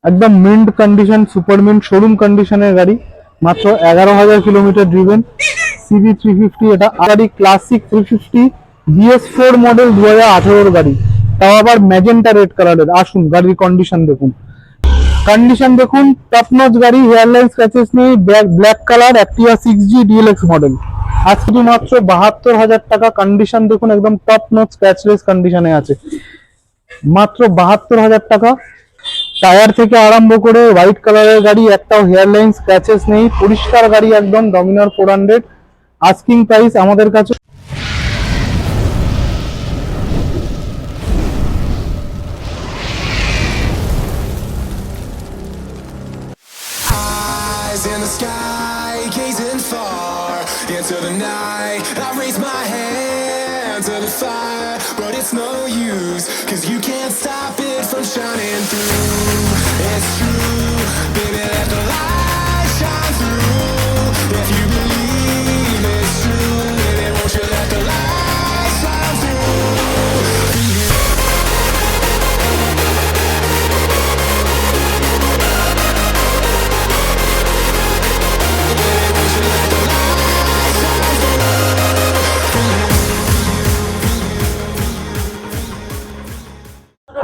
একদম mint condition, super mint showroom কন্ডিশনের গাড়ি, মাত্র 11,000 কিলোমিটার ড্রিভেন। CB350 এটা গাড়ি, ক্লাসিক 350 BS4 মডেল 2018 গাড়ি, তাও আবার ম্যাজেন্টা রেড কালারের। আসুন গাড়ির কন্ডিশন দেখুন, টপ নচ গাড়ি, হেয়ারলাইন স্ক্র্যাচেস নেই, black colour, Activa 6G DLX model. আজ শুধুমাত্র 72,000 টাকা। কন্ডিশন দেখুন, একদম টপ নচ স্ক্র্যাচলেস কন্ডিশনে আছে, মাত্র 72,000 টাকা। টায়ার থেকে আরম্ভ করে হোয়াইট কালারের গাড়ি, একটাও হেয়ারলাইন স্ক্র্যাচেস নেই, পরিষ্কার গাড়ি একদম। ডমিনার 400, আস্কিং প্রাইস আমাদের কাছে In the sky, gazing far into the night. I raise my hand to the fire, but it's no use, 'cause you can't stop it from shining through. It's true, baby, let the light shine through. If you believe it's true, baby, won't you let the light shine through for you?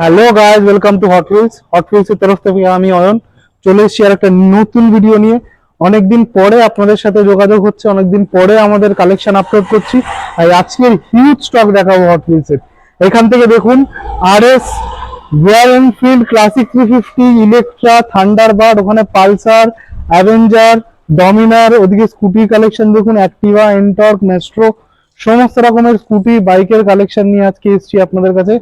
Hello guys, welcome to Hot Wheels এর তরফ থেকে আমি অয়ন চলে এসেছি আর একটা নতুন video নিয়ে। অনেকদিন পরে আপনাদের সাথে যোগাযোগ হচ্ছে, অনেকদিন পরে আমাদের কালেকশন আপলোড করছি। আর আজকের হিউজ স্টক দেখাবো হট হুইলস এর। এখান থেকে দেখুন, RS, royal Enfield classic 350, Electra, Thunderbird, ওখানে পালসার, অ্যাভেঞ্জার, ডমিনার, ওদিকে স্কুটি কালেকশন দেখুন, অ্যাক্টিভা, এনটর্ক, মেস্ট্রো, সমস্ত রকমের স্কুটি বাইকের কালেকশন নিয়ে আজকে এসেছি আপনাদের কাছে।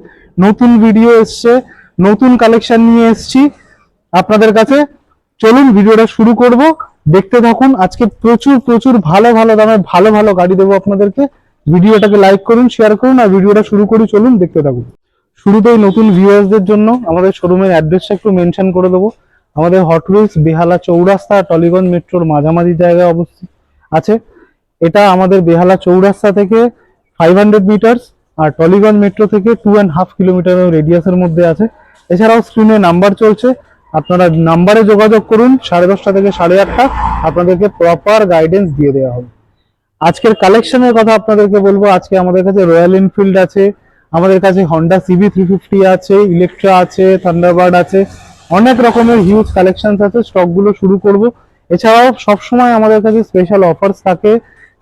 নতুন ভিডিও এসছে, নতুন কালেকশন নিয়ে এসেছি আপনাদের কাছে। চলুন ভিডিওটা শুরু করব, দেখতে থাকুন। আজকে প্রচুর প্রচুর ভালো ভালো দামে ভালো ভালো গাড়ি দেবো আপনাদেরকে। ভিডিওটাকে লাইক করুন, শেয়ার করুন, আর ভিডিওটা শুরু করি। চলুন দেখতে থাকুন। শুরুতেই নতুন ভিউয়ার্সদের জন্য আমাদের শোরুমের অ্যাড্রেসটা একটু মেনশন করে দেবো। আমাদের হট হুইলস বেহালা চৌরাস্তা, টলিগঞ্জ মেট্রোর মাঝামাঝি জায়গায় অবস্থিত আছে। এটা আমাদের বেহালা চৌরাস্তা থেকে 500 মিটার্স, আর টলিগঞ্জ মেট্রো থেকে 2.5 কিলোমিটার রেডিয়াসের মধ্যে আছে। এছাড়াও স্ক্রিনে নাম্বার চলছে, আপনারা নাম্বারে যোগাযোগ করুন। 10:30 থেকে 8:30 আপনাদেরকে প্রপার গাইডেন্স দিয়ে দেওয়া হবে। আজকের কালেকশনের কথা আপনাদেরকে বলবো। আজকে আমাদের কাছে রয়্যাল এনফিল্ড আছে, আমাদের কাছে হন্ডা CB350 আছে, ইলেকট্রা আছে, থান্ডারবার্ড আছে, অনেক রকমের হিউজ কালেকশন আছে। স্টকগুলো শুরু করব। এছাড়াও সবসময় আমাদের কাছে স্পেশাল অফার্স থাকে,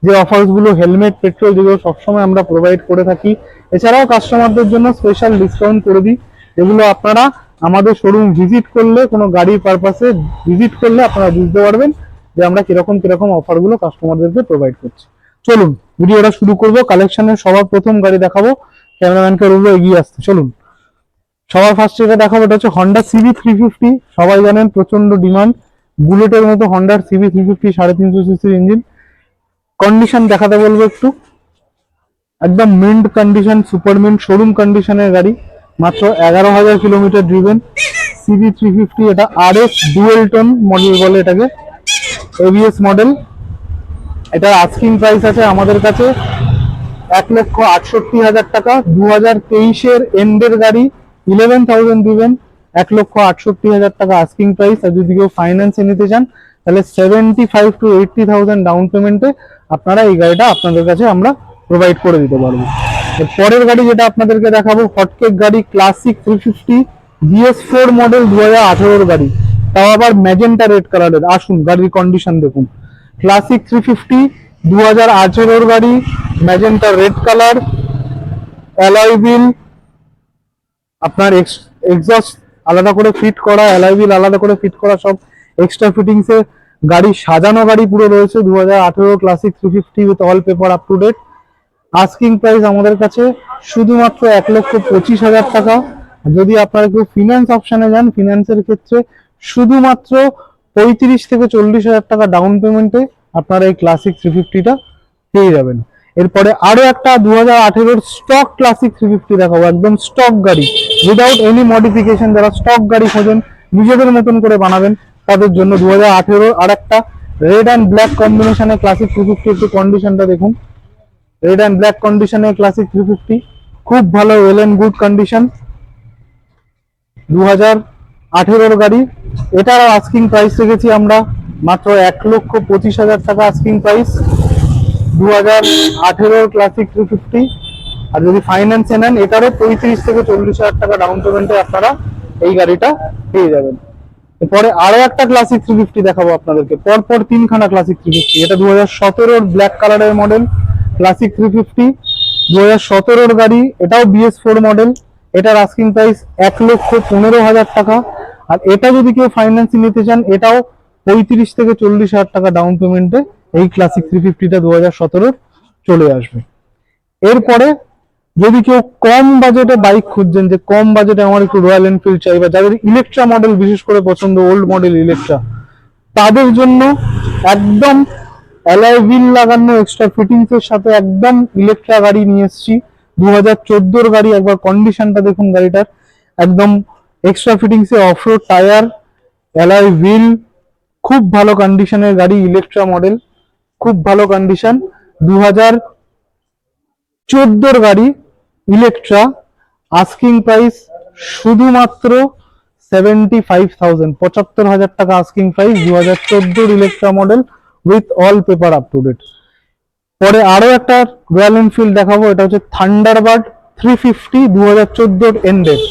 যে অফার্স গুলো হেলমেট, পেট্রোল, যেগুলো সবসময় আমরা প্রোভাইড করে থাকি। এছাড়াও কাস্টমারদের জন্য স্পেশাল ডিসকাউন্ট করে দিই, যেগুলো আপনারা আমাদের শোরুম ভিজিট করলে, কোনো গাড়ির পারপাসে ভিজিট করলে আপনারা বুঝতে পারবেন যে আমরা কিরকম কিরকম অফার গুলো কাস্টমারদেরকে প্রোভাইড করছি। চলুন ভিডিওটা শুরু করব। কালেকশনের সবার প্রথম গাড়ি দেখাবো, ক্যামেরাম্যানকে বলবো এগিয়ে আসতে। চলুন সবার ফার্স্ট যেটা দেখাবো, এটা হচ্ছে হন্ডা CB350। সবাই জানেন প্রচন্ড ডিমান্ড, বুলেটের মতো হন্ডার CB350 350 সিসির ইঞ্জিন। কন্ডিশন দেখাতে বলবো একটু, একদম mint condition, super mint showroom কন্ডিশনের গাড়ি, মাত্র 11,000 কিলোমিটার ড্রিভেন। CB350 এটা RS ডুয়েল টোন মডেল বলে এটাকে, ABS মডেল। এটার আস্কিং প্রাইস আছে আমাদের কাছে 1,68,000 টাকা। 2023-এর এন্ডের গাড়ি, 11,000 ড্রিভেন, 1,68,000 টাকা আস্কিং প্রাইস। আর যদি কেউ ফাইন্যান্সে নিতে চান তাহলে 75 to 80,000 ডাউন পেমেন্টে আপনারা এই গাড়িটা আপনাদের কাছে আমরা প্রোভাইড করে দিতে পারবো। পরের গাড়ি যেটা আপনাদেরকে দেখাবো, হটকেক গাড়ি, ক্লাসিক 350 BS4 মডেল 2018 গাড়ি, তাও আবার ম্যাজেন্টা রেড কালারের। আসুন গাড়ির কন্ডিশন দেখুন। ক্লাসিক 350 2018 গাড়ি, magenta red colour, alloy wheel, আপনার এক্সস্ট আলাদা করে ফিট করা, অ্যালয় হুইল আলাদা করে ফিট করা, সব এক্সট্রা ফিটিংস এর গাড়ি, সাজানো গাড়ি পুরো রয়েছে। 2018 Classic 350 with all paper up to date. Asking price আমাদের কাছে শুধুমাত্র 1,25,000 টাকা। যদি আপনারা কেউ ফিনান্স অপশনে যান, ফিনান্সের ক্ষেত্রে শুধুমাত্র 35 থেকে 40,000 টাকা ডাউন পেমেন্টে আপনারা এই ক্লাসিক 350টা পেয়ে যাবেন। এরপরে আরো একটা 2018 স্টক ক্লাসিক 350 দেখাবো, একদম স্টক গাড়ি, উইদাউট এনি মডিফিকেশন। যারা স্টক গাড়ি খোঁজেন, নিজেদের মতন করে বানাবেন, তাদের জন্য 2018 আর একটা রেড অ্যান্ড ব্ল্যাক কম্বিনেশনে ক্লাসিক 350। একটু কন্ডিশনটা দেখুন, রেড অ্যান্ড ব্ল্যাক কন্ডিশনে ক্লাসিক 350, খুব ভালো, ওয়েল এন্ড গুড কন্ডিশন। 18 গাড়ি, এটার আস্কিং প্রাইস রেখেছি আমরা মাত্র 1,25,000 টাকা আস্কিং প্রাইস। 2018 ক্লাসিক 350। আর যদি ফাইন্যান্সে নেন এটারও 35 থেকে 40,000 টাকা ডাউন পেমেন্টে আপনারা এই গাড়িটা পেয়ে যাবেন। এরপরে আরো একটা ক্লাসিক 350 দেখাবো আপনাদেরকে, পরপর তিনখানা ক্লাসিক 350। এটা 2017 ব্ল্যাক কালারের মডেল ক্লাসিক 350, 2017 গাড়ি, এটাও BS4 মডেল। এটার আস্কিং প্রাইস 1,15,000 টাকা। আর এটা যদি কেউ ফাইন্যান্সে নিতে চান এটাও 35 থেকে 40,000 টাকা ডাউন পেমেন্টে এই ক্লাসিক 350টা 2017 চলে আসবে। এরপরে যদি কেউ কম বাজেটে বাইক খুঁজছেন, যে কম বাজেটে আমার একটু রয়্যাল এনফিল্ড চাই, বা যাদের ইলেকট্রা মডেল বিশেষ করে পছন্দ, ওল্ড মডেল ইলেকট্রা, তাদের জন্য একদম অ্যালয় হুইল লাগানো এক্সট্রা ফিটিংস এর সাথে একদম ইলেকট্রা গাড়ি নিয়ে এসেছি। 2014 গাড়ি, একবার কন্ডিশনটা দেখুন গাড়িটার, একদম এক্সট্রা ফিটিংস এ অফরোড টায়ার, অ্যালয় হুইল, খুব ভালো কন্ডিশনের গাড়ি, ইলেকট্রা মডেল, খুব ভালো কন্ডিশন। 2014 গাড়ি ইলেকট্রা, আস্কিং প্রাইস শুধুমাত্র 75,000, 75,000 টাকা asking price 2014 Electra model with all paper up to date. পরে আরো একটা রয়্যাল এনফিল্ড দেখাবো, এটা হচ্ছে থান্ডারবার্ড 350 2014 এন্ডের।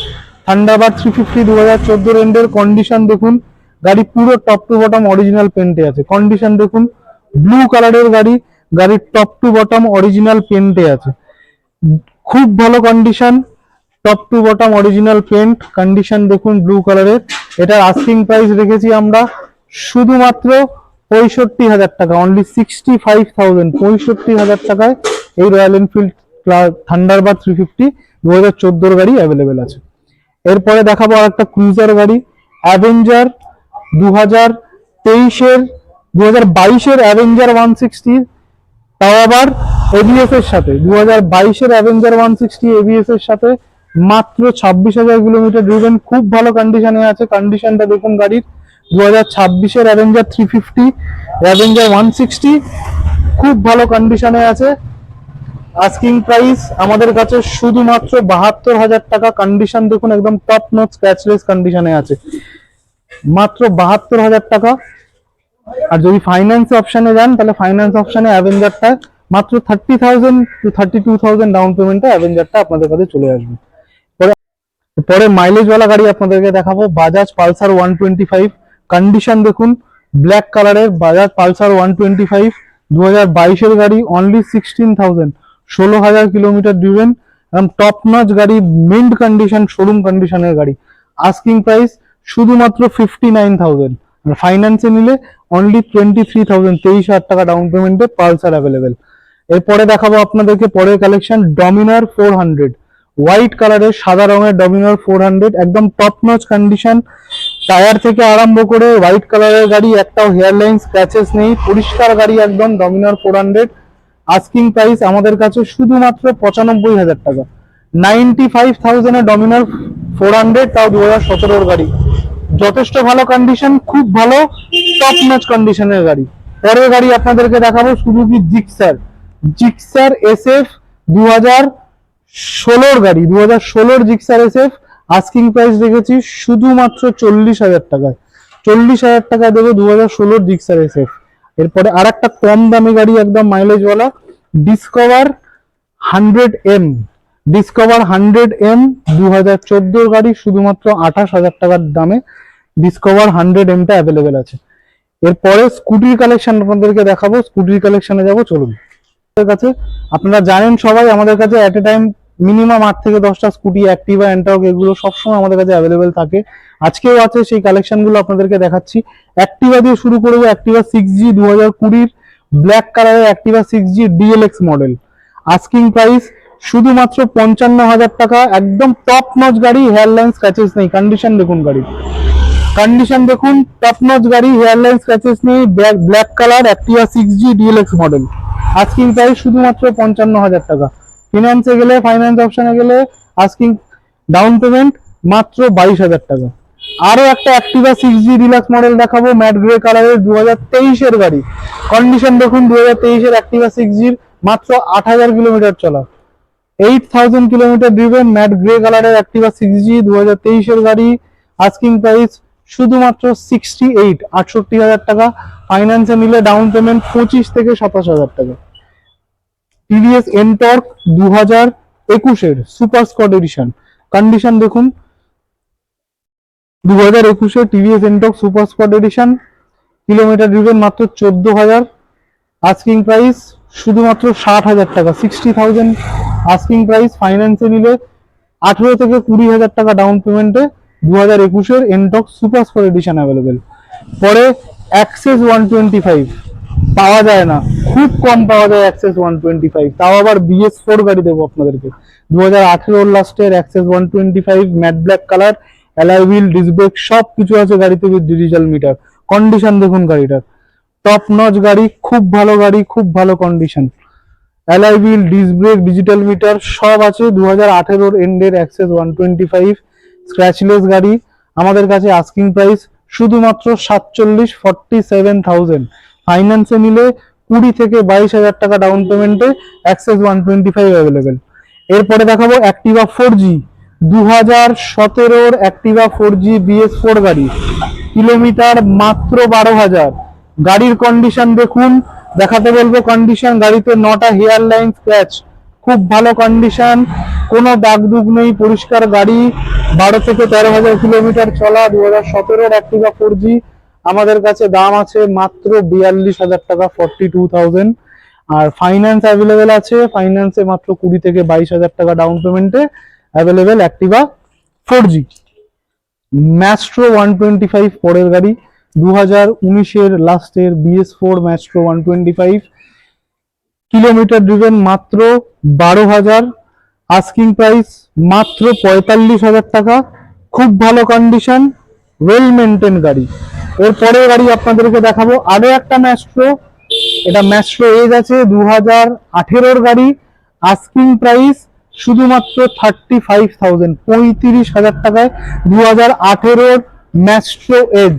থান্ডারবার্ড 350 2014 এন্ডের কন্ডিশন দেখুন, গাড়ি পুরো টপ টু বটম অরিজিনাল পেন্টে আছে। কন্ডিশন দেখুন, ব্লু কালারের গাড়ি, গাড়ির টপ টু বটম অরিজিনাল পেন্টে আছে, খুব ভালো condition, top to bottom original paint condition দেখুন ব্লু কালারের। এটার আস্কিং প্রাইস রেখেছি আমরা শুধুমাত্র 65,000 টাকা, অনলি 65,000, 65,000 টাকায় এই রয়্যাল এনফিল্ড থান্ডারবার্ড 350 2014 গাড়ি অ্যাভেলেবেল আছে। এরপরে দেখাবো আর একটা ক্রুজার গাড়ি, অ্যাভেঞ্জার 2022-এর অ্যাভেঞ্জার 160, তাও আবার এবিএস এর সাথে। 2022-এর অ্যাভেঞ্জার 160 এবিএস এর সাথে, মাত্র 26,000 কিলোমিটার ড্রিভেন, খুব ভালো কন্ডিশনে আছে। কন্ডিশনটা দেখুন গাড়ির। 2026-এর অ্যাভেঞ্জার 350, অ্যাভেঞ্জার 160 খুব ভালো কন্ডিশনে আছে। আস্কিং প্রাইস আমাদের কাছে শুধুমাত্র 72,000 টাকা। কন্ডিশন দেখুন একদম টপ নচ স্ক্র্যাচলেস কন্ডিশনে আছে, মাত্র 72,000 টাকা। আর যদি ফাইন্যান্স অপশনে যান তাহলে ফাইন্যান্স অপশনে অ্যাভেঞ্জারটা মাত্র 30,000 to 32,000 ডাউন পেমেন্টে অ্যাভেঞ্জারটা আপনাদের কাছে চলে আসবে। পরে মাইলেজ ওয়ালা গাড়ি আপনাদেরকে দেখাবো, বাজাজ পালসার 125। কন্ডিশন দেখুন, ব্ল্যাক কালারের বাজাজ পালসার 125 2022-এর গাড়ি, অনলি 16,000, 16,000 কিলোমিটার ড্রিভেন, এবং টপ নচ গাড়ি, মিন্ট কন্ডিশন, শোরুম কন্ডিশনের গাড়ি। আস্কিং প্রাইস শুধুমাত্র 59,000, আর ফাইন্যান্সে নিলে অনলি 23,000, 23,000 টাকা ডাউন পেমেন্টে পালসার অ্যাভেলেবেল। এরপরে দেখাবো আপনাদেরকে পরের কালেকশন, ডমিনার 400, হোয়াইট কালারের সাদা রঙের ডমিনার 400, একদম টপ নচ কন্ডিশন, টায়ার থেকে আরম্ভ করে হোয়াইট কালারের গাড়ি, একটাও হেয়ারলাইন স্ক্র্যাচেস নেই, পরিষ্কার গাড়ি একদম ডমিনার 400। আস্কিং প্রাইস আমাদের কাছে শুধুমাত্র 95,000 টাকা, 95,000 এ ডমিনার 400, তাও 2017 গাড়ি, যথেষ্ট ভালো কন্ডিশন, খুব ভালো টপ নচ কন্ডিশনের গাড়ি। পরের গাড়ি আপনাদেরকে দেখাবো সুজুকি জিক্সার, জিক্সার এসএফ 2016 গাড়ি, 2016 জিক্সার এসএফ। আস্কিং প্রাইস রেখেছি শুধুমাত্র 40,000 টাকায়, 40,000 টাকা দেবো 2016 জিক্সার এসএফ। এরপরে আর একটা কম দামি গাড়ি একদম মাইলেজওয়ালা, ডিসকভার 100M, ডিসকভার 100M 2014 গাড়ি, শুধুমাত্র 28,000 টাকার দামে ডিসকভার 100M-টা অ্যাভেলেবেল আছে। এরপরে স্কুটির কালেকশন আপনাদেরকে দেখাবো, স্কুটির কালেকশনে যাব, চলুন। আমাদের কাছে আপনারা জানেন সবাই, আমাদের কাছে এট এ টাইম মিনিমাম 8 থেকে 10টা স্কুটি, অ্যাক্টিভা, এন্টর্ক, এগুলো সবসময় আমাদের কাছে অ্যাভেলেবেল থাকে। আজকেও আছে, সেই কালেকশনগুলো আপনাদেরকে দেখাচ্ছি। অ্যাক্টিভা দিয়ে শুরু করবো, অ্যাক্টিভা 6G 2020 ব্ল্যাক কালারের Activa 6G DLX model. Asking price শুধুমাত্র 55,000 টাকা, একদম টপ নচ গাড়ি, হেয়ারলাইন স্ক্র্যাচেস নেই। কন্ডিশন দেখুন গাড়ির, কন্ডিশন দেখুন, টপ নচ গাড়ি, হেয়ারলাইন স্ক্র্যাচেস নেই, black colour Activa 6G DLX model. Asking price শুধুমাত্র 55,000 টাকা। ফিনান্সে গেলে, ফাইন্যান্স অপশনে গেলে আস্কিং ডাউন পেমেন্ট মাত্র 22,000 টাকা। আরো একটা অ্যাক্টিভা 6G ডিলাক্স মডেল দেখাবো, ম্যাট গ্রে কালারের 2023-এর গাড়ি। কন্ডিশন দেখুন 2023-এর অ্যাক্টিভা 6G, মাত্র 8,000 কিলোমিটার চলা, 8,000 কিলোমিটার ড্রিভেন, ম্যাট গ্রে কালারের অ্যাক্টিভা 6G 2023-এর গাড়ি, আস্কিং প্রাইস শুধুমাত্র 68 টাকা। ফাইন্যান্সে নিলে ডাউন পেমেন্ট 25 থেকে 27,000 টাকা। TVS Ntorq 2021 super squad edition, condition দেখুন 2021 TVS Ntorq super squad edition, kilometre driven মাত্র 14,000, আস্কিং প্রাইস শুধুমাত্র 60,000 টাকা, 60,000 আস্কিং প্রাইস। ফাইন্যান্সে নিলে 18 থেকে 20,000 টাকা ডাউন পেমেন্টে 2021 Ntorq super squad edition available. পরে অ্যাক্সেস 125 পাওয়া যায় না, খুব কম পাওয়া যায় অ্যাক্সেস 125, তাও আবার BS4 গাড়ি দেবো আপনাদেরকে। 2018 লাস্টের access 125 matte black colour, alloy wheel, disc brake সব কিছু আছে গাড়িতে উইথ ডিজিটাল মিটার। কন্ডিশন দেখুন গাড়িটার, টপ নচ গাড়ি, খুব ভালো গাড়ি, খুব ভালো condition. Alloy wheel, disc brake, digital meter সব আছে। 2018 এন্ডের অ্যাক্সেস 125 স্ক্র্যাচলেস গাড়ি। আমাদের কাছে আস্কিং প্রাইস শুধুমাত্র 47,000। ফাইন্যান্সে নিলে 20 থেকে 22,000 টাকা ডাউন পেমেন্টে অ্যাক্সেস 125 অ্যাভেলেবেল। এরপরে দেখাবো Activa 4G, 2017 Activa 4G BS4 গাড়ি, কিলোমিটার মাত্র 12,000। গাড়ির কন্ডিশন দেখুন, দেখাতে বলবো কন্ডিশন, গাড়িতে 9টা হেয়ার লাইন স্ক্র্যাচ, খুব ভালো কন্ডিশন, কোনো দাগ দুগ নেই, পরিষ্কার গাড়ি। 12 থেকে 13,000 কিলোমিটার চলা 2017 অ্যাক্টিভা 4G। আমাদের কাছে দাম আছে মাত্র 42,000 টাকা, 42,000। আর ফাইন্যান্স অ্যাভেলেবেল আছে, ফাইন্যান্সে মাত্র 20 থেকে 22,000 টাকা ডাউন পেমেন্টে অ্যাভেলেবেল অ্যাক্টিভা 4G। ম্যাস্ট্রো 125 পরের গাড়ি, 2019 লাস্টের BS4 ম্যাস্ট্রো 125, কিলোমিটার ড্রিভেন মাত্র 12,000, আস্কিং প্রাইস মাত্র 45,000 টাকা, খুব ভালো কন্ডিশন, ওয়েল মেনটেন গাড়ি। এরপরে গাড়ি আপনাদেরকে দেখাবো আরো একটা ম্যাস্ট্রো, এটা ম্যাস্ট্রো এজ আছে 2018 গাড়ি, আস্কিং প্রাইস শুধুমাত্র 35,000, 35,000 টাকায় 2018 ম্যাস্ট্রো এজ।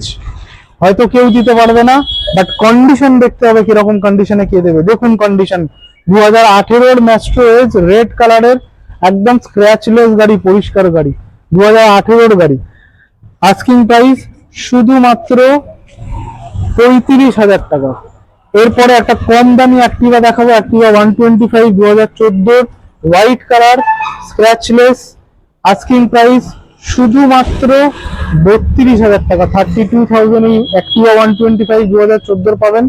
হয়তো কেউ দিতে পারবে না, বাট কন্ডিশন দেখতে হবে কিরকম কন্ডিশনে কে দেবে। দেখুন কন্ডিশন, 2018 ম্যাস্ট্রো এজ, রেড কালারের, একদম স্ক্র্যাচলেস গাড়ি, পরিষ্কার গাড়ি, 2018 গাড়ি। আস্কিং প্রাইস শুধুমাত্র 35,000 টাকা। এরপরে একটা কম দামি অ্যাক্টিভা দেখাবো, Activa 125 2014 white colour, scratchless, asking price শুধুমাত্র 32,000 টাকা, 32,000 এই অ্যাক্টিভা 125 2014 পাবেন।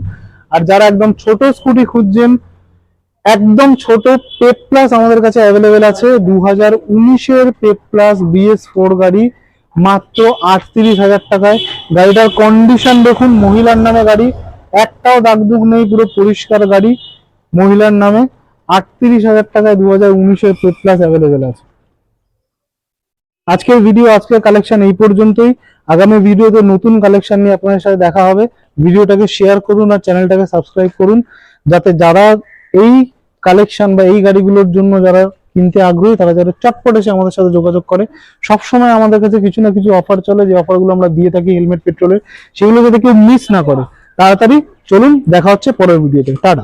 আর যারা একদম ছোট স্কুটি খুঁজছেন, একদম ছোট পেপ প্লাস আমাদের কাছে অ্যাভেলেবেল আছে, 2019 পেপ প্লাস BS4 গাড়ি মাত্র 38,000 টাকায়। গাড়িটার কন্ডিশন দেখুন, মহিলার নামে গাড়ি, একটাও দাগদুগ নেই, পুরো পরিষ্কার গাড়ি, মহিলার নামে, 38,000 টাকায় 2019 পেপ প্লাস অ্যাভেলেবেল আছে। আজকের ভিডিও, আজকের কালেকশন এই পর্যন্তই। আগামী ভিডিওতে নতুন কালেকশন নিয়ে আপনাদের সাথে দেখা হবে। ভিডিওটাকে শেয়ার করুন আর চ্যানেলটাকে সাবস্ক্রাইব করুন, যাতে যারা এই কালেকশন বা এই গাড়িগুলোর জন্য যারা কিনতে আগ্রহী তারা যারা চটপট এসে আমাদের সাথে যোগাযোগ করে। সবসময় আমাদের কাছে কিছু না কিছু অফার চলে, যে অফারগুলো আমরা দিয়ে থাকি হেলমেট পেট্রোলের, সেগুলো যাতে কেউ মিস না করে। তাড়াতাড়ি চলুন, দেখা হচ্ছে পরের ভিডিওতে। টাটা।